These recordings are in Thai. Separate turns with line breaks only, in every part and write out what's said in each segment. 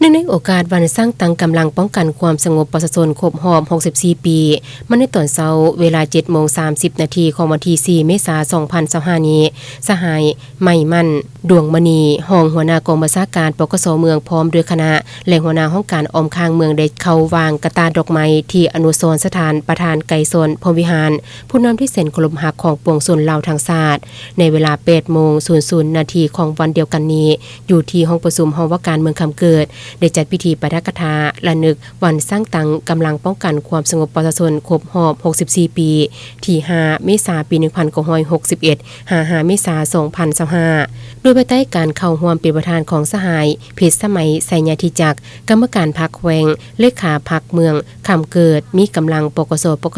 เนื่องในโอกาสวันสร้างตั้งกำลังป้องกันความสงบประชาชนครบรอบ64 ปีมาในตอนเช้าเวลา 7:30 นาทีของวันที่ 4 เมษายน 2025 นี้สหายไม่มั่นดวงมณีรองหัวหน้ากองบัญชาการปกสเมืองพร้อมด้วยคณะและหัวหน้าห้องการออมข้างเมืองได้เข้าวางกระตาดอกไม้ที่อนุสรณ์สถานประธานไก่สนพรหมวิหารผู้นำที่เส้นเคารพหักของปวงชนลาวทั้งชาติในเวลา 8:00 นาทีของวันเดียวกันนี้อยู่ที่ห้องประชุมหอว่าการเมืองคำเกิดได้จัดพิธีปาฐกถาระลึกวันสร้างตั้งกำลังป้องกันความสงบประชาชนครบรอบ64 ปีที่ 5 เมษายน ปี 1961 5 เมษายน 2025โดยภายใต้การเข้าร่วมเป็นประธานของสหายเพชรสมัยไสยธิจักรกรรมการพรรคแขวงเลขาพรรคเมืองคำเกิดมีกำลังปก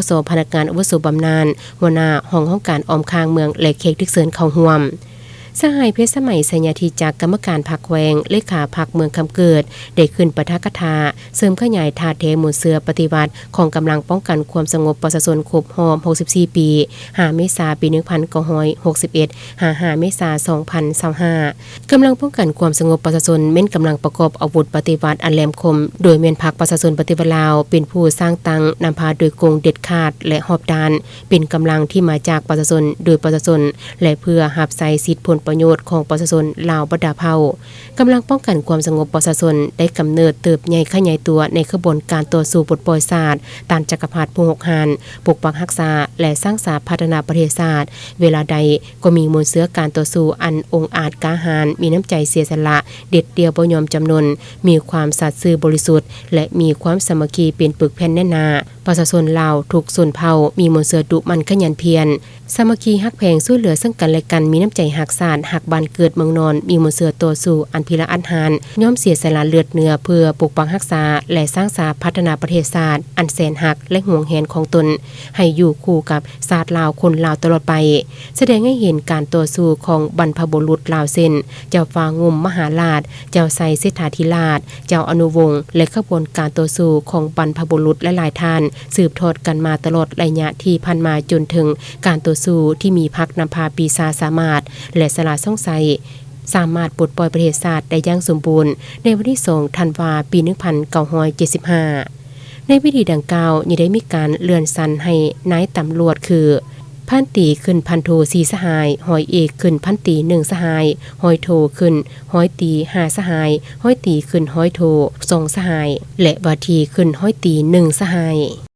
สพนักงานอาวุโสบำนาญหัวหน้าห้องการออมข้างเมืองและเขตทึกเซินเข้าร่วมสหายเพชรสมัยไสยธิจักรกรรมการพรรคแขวงเลขาพรรคเมืองคำเกิดได้ขึ้นปาฐกถาเสริมขยายธาตุแท้หมู่เสือปฏิวัติของกำลังป้องกันความสงบประชาชนครบรอบ64 ปี5 เมษายน ปี 1961 5 เมษายน 2025กำลังป้องกันความสงบประชาชนเม่นกำลังประกอบอาวุธปฏิวัติอันแหลมคมโดยเม่นพรรคประชาชนปฏิวัติลาวเป็นผู้สร้างตั้งนำพาโดยกงเด็ดขาดและหอบด้านเป็นกำลังที่มาจากประชาชนโดยประชาชนและเพื่อรับใช้สิทธิผลประโยชน์ของประชาชนลาวบดาเผ่ากำลังป้องกันความสงบประชาชนได้กำเนิดเติบใหญ่ขยายตัวในขบวนการต่อสู้ปลดปล่อยชาติต้านจักรพรรดิผู้หกหานปกปักรักษาและสร้างสรรค์พัฒนาประเทศชาติเวลาใดก็มีมวลเสือการต่อสู้อันองอาจกล้าหาญมีน้ำใจเสียสละเด็ดเดียวบ่ยอมจำนนมีความสัตย์ซื่อบริสุทธิ์และมีความสามัคคีเป็นปึกแผ่นแน่นหนาประชาชนลาวทุกส่วนเผ่ามีมวลเสือดุมันขยันเพียรสามัคคีฮักแพงช่วยเหลือซึ่งกันและกันมีน้ำใจหักษานหักบ้านเกิดเมืองนอนมีมวลเสือต่อสู้อันพิละอันหารย่อมเสียสละเลือดเนื้อเพื่อปกปักรักษาและสร้างสรรค์พัฒนาประเทศชาติอันแสนหักและห่วงแหนของตนให้อยู่คู่กับชาติลาวคนลาวตลอดไปแสดงให้เห็นการต่อสู้ของบรรพบุรุษลาวเส้นเจ้าฟ้างุ่มมหาราชเจ้าไซเสถาธิราชเจ้าอนุวงศ์และขบวนการต่อสู้ของบรรพบุรุษและหลายท่านสืบทอดกันมาตลอดระยะที่ผ่านมาจนถึงการต่อสู้ที่มีพรรคนำพาปีศาจสามารถและสละซ่องไซสามารถปลดปล่อยประเทศชาติได้อย่างสมบูรณ์ในวันที่ 2 ธันวาคม ปี 1975ในพิธีดังกล่าวยังได้มีการเลื่อนชั้นให้นายตำรวจคือพันตีขึ้นพันโท4 สหายหอยเอกขึ้นพันตี1 สหายหอยโทขึ้นหอยตี5 สหายหอยตีขึ้นหอยโท2 สหายและวาทีขึ้นหอยตี1 สหาย